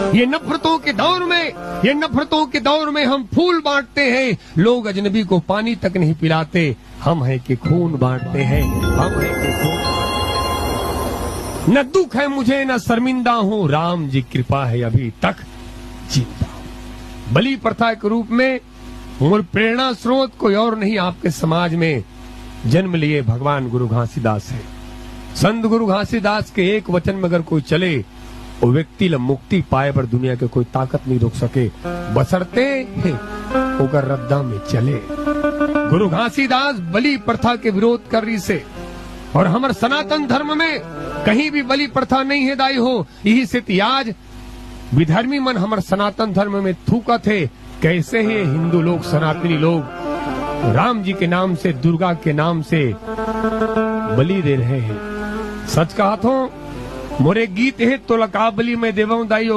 ये नफरतों के दौर में हम फूल बांटते हैं, लोग अजनबी को पानी तक नहीं पिलाते, हम हैं कि खून बांटते हैं, हम हैं कि खून। न दुख है मुझे न शर्मिंदा हूँ, राम जी कृपा है अभी तक जिंदा हूँ। बलि प्रथा के रूप में मूल प्रेरणा स्रोत कोई और नहीं, आपके समाज में जन्म लिए भगवान गुरु घासीदास है। संत गुरु घासीदास के एक वचन में अगर कोई चले, वो व्यक्ति मुक्ति पाए पर दुनिया के कोई ताकत नहीं रोक सके, बशर्ते होकर रद्दा में चले। गुरु घासीदास बलि प्रथा के विरोध कर रही से, और हमारे सनातन धर्म में कहीं भी बलि प्रथा नहीं है दाई हो। यही से आज विधर्मी मन हमारे सनातन धर्म में थूका थे, कैसे है हिंदू लोग, सनातनी लोग राम जी के नाम से, दुर्गा के नाम से बलि दे रहे हैं। सच कहा तो मोरे गीत है तो लका बलि में देवं दाई हो।